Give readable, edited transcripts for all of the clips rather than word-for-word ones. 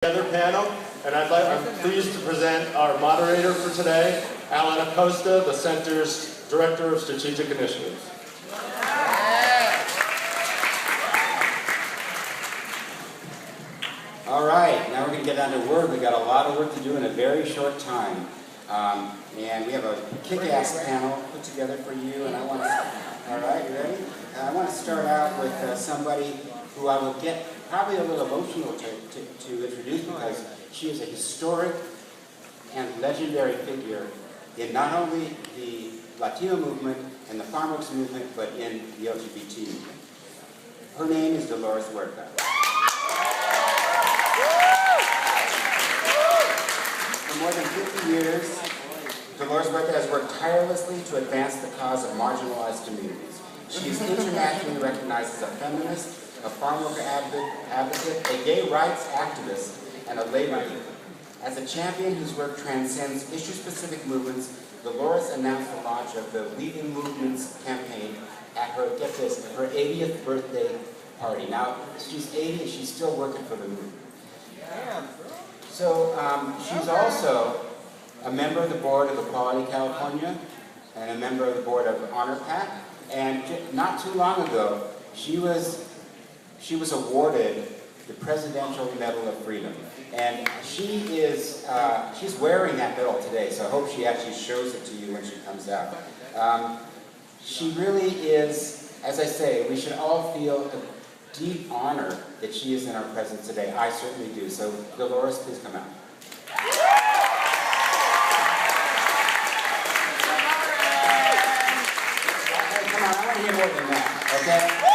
Other panel, and I'm pleased to present our moderator for today, Alan Acosta, the Center's Director of Strategic Initiatives. All right, now we're going to get down to work. We've got a lot of work to do in a very short time. And we have a kick-ass panel put together for you, and I want to, all right, you ready? I want to start out with somebody who I will get probably a little emotional to introduce, because she is a historic and legendary figure in not only the Latino movement and the farmworks movement, but in the LGBT movement. Her name is Dolores Huerta. For more than 50 years, Dolores Huerta has worked tirelessly to advance the cause of marginalized communities. She is internationally recognized as a feminist, a farm worker advocate, a gay rights activist, and a labor leader. As a champion whose work transcends issue-specific movements, Dolores announced the launch of the Leading Movements campaign at her, get this, her 80th birthday party. Now, she's 80 and she's still working for the movement. So she's also a member of the board of Equality California and a member of the board of Honor PAC. And not too long ago, she was awarded the Presidential Medal of Freedom. And she's wearing that medal today, so I hope she actually shows it to you when she comes out. She really is, as I say, we should all feel a deep honor that she is in our presence today. I certainly do. So Dolores, please come out. Come on, I want to hear more than that, okay?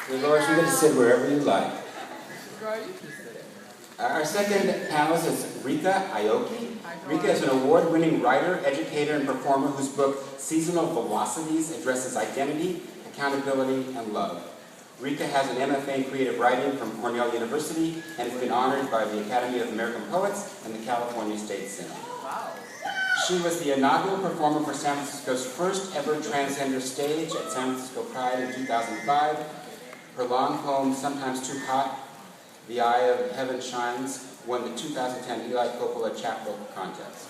Dolores, you're going to sit wherever you like. Our second panelist is Rika Aoki. Rika is an award-winning writer, educator, and performer whose book, Seasonal Velocities, addresses identity, accountability, and love. Rika has an MFA in creative writing from Cornell University and has been honored by the Academy of American Poets and the California State Senate. She was the inaugural performer for San Francisco's first ever transgender stage at San Francisco Pride in 2005. Her long poem, Sometimes Too Hot, The Eye of Heaven Shines, won the 2010 Eli Coppola Chapbook Contest.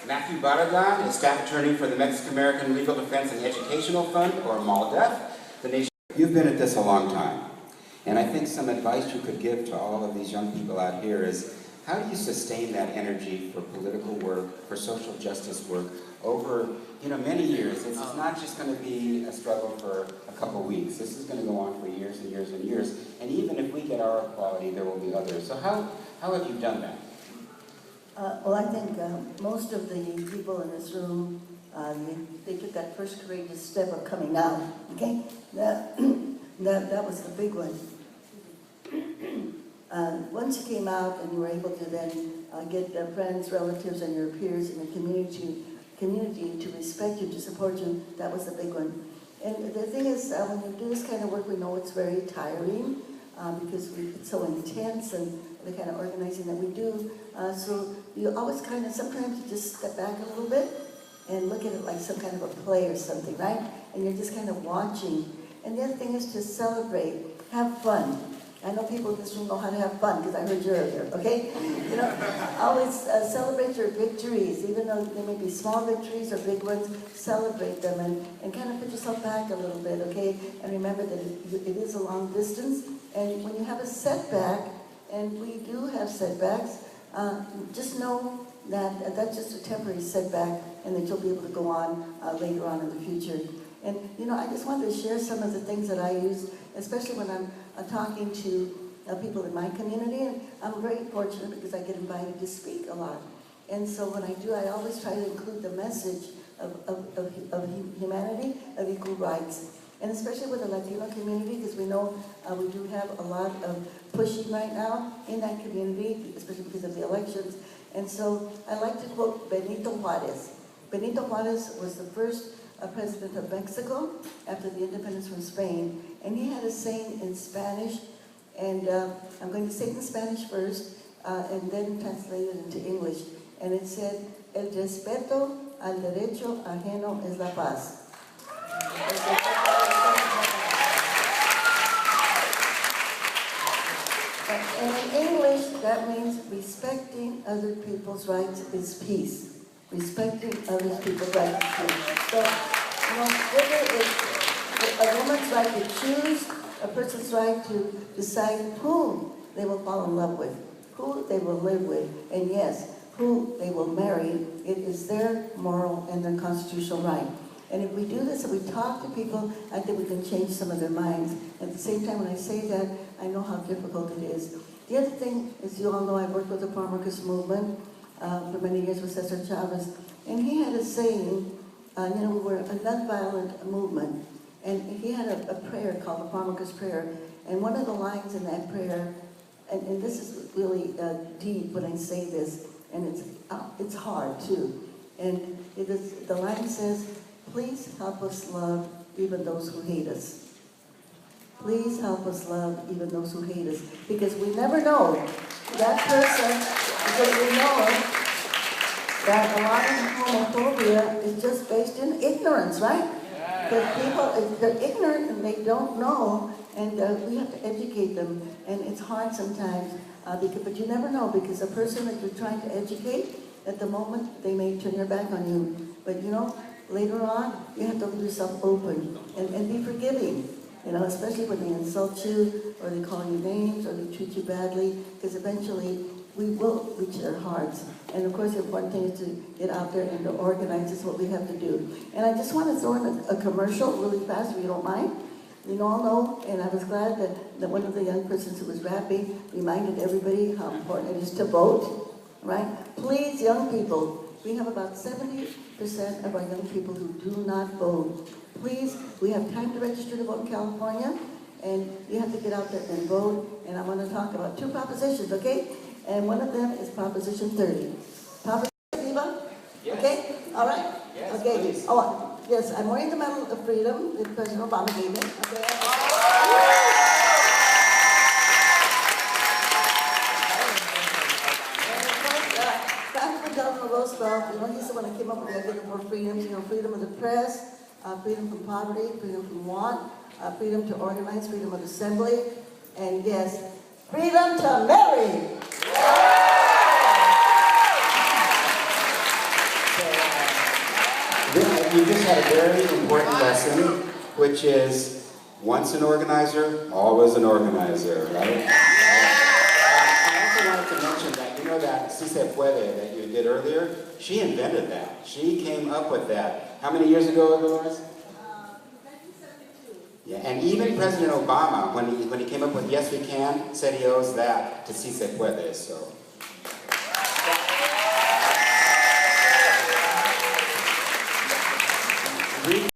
Matthew Barragan is staff attorney for the Mexican-American Legal Defense and Educational Fund, or MALDEF. The nation. You've been at this a long time, and I think some advice you could give to all of these young people out here is, how do you sustain that energy for political work, for social justice work, over many years? It's not just going to be a struggle for a couple of weeks. This is going to go on for years and years and years. And even if we get our equality, there will be others. So how have you done that? Well, I think most of the people in this room, they took that first courageous step of coming out. Okay, that was the big one. Once you came out and you were able to then get friends, relatives, and your peers in the community to respect you, to support you, that was the big one. And the thing is, when you do this kind of work, we know it's very tiring because it's so intense and the kind of organizing that we do. So you always kind of, sometimes you just step back a little bit and look at it like some kind of a play or something, right? And you're just kind of watching. And the other thing is to celebrate, have fun. I know people in this room know how to have fun because I heard you earlier, okay? Always celebrate your victories, even though they may be small victories or big ones, celebrate them and kind of put yourself back a little bit, okay? And remember that it is a long distance, and when you have a setback, and we do have setbacks, just know that that's just a temporary setback and that you'll be able to go on later on in the future. And, I just wanted to share some of the things that I use, especially when I'm talking to people in my community. And I'm very fortunate because I get invited to speak a lot. And so when I do, I always try to include the message of humanity, of equal rights. And especially with the Latino community, because we know we do have a lot of pushing right now in that community, especially because of the elections. And so I like to quote Benito Juarez. Benito Juarez was the first president of Mexico after the independence from Spain, and he had a saying in Spanish And I'm going to say it in Spanish first, and then translate it into English. And it said, el respeto al derecho ajeno es la paz. And in English, that means respecting other people's rights is peace. Respecting other people's rights is peace. So, whether it's a woman's right to choose, a person's right to decide whom they will fall in love with, who they will live with, and yes, who they will marry, it is their moral and their constitutional right. And if we do this, if we talk to people, I think we can change some of their minds. At the same time, when I say that, I know how difficult it is. The other thing, as you all know, I worked with the farm workers movement for many years with Cesar Chavez, and he had a saying, we were a nonviolent movement, and he had a prayer called the farm workers prayer, and one of the lines in that prayer, and this is really deep when I say this, and it's hard too, and the line says, please help us love even those who hate us. Please help us love even those who hate us. Because we never know that person, because we know that a lot of homophobia is just based in ignorance, right? Because people, they're ignorant and they don't know, and we have to educate them. And it's hard sometimes, but you never know, because a person that you're trying to educate, at the moment, they may turn their back on you. But later on, you have to leave yourself open and be forgiving, especially when they insult you, or they call you names, or they treat you badly, because eventually we will reach their hearts. And of course, the important thing is to get out there and to organize is what we have to do. And I just want to throw in a commercial really fast, if you don't mind. You all know, and I was glad that one of the young persons who was rapping reminded everybody how important it is to vote, right? Please, young people, we have about 70% of our young people who do not vote. Please, we have time to register to vote in California, and you have to get out there and vote. And I want to talk about 2 propositions, okay? And one of them is Proposition 30. Proposition, Eva? Yes. Okay? All right? Yes, okay. Please. Oh, yes, I'm wearing the Medal of Freedom that President Obama gave me. Okay? Roosevelt, he's the one that came up with the idea for freedoms, freedom of the press, freedom from poverty, freedom from want, freedom to organize, freedom of assembly, and yes, freedom to marry. You just had a very important lesson, which is once an organizer, always an organizer, right? I also wanted to mention that, that Si Se Puede that you did earlier, she invented that. She came up with that. How many years ago, Dolores? 1972. Yeah, and even President Obama, when he came up with Yes We Can, said he owes that to Si Se Puede, so.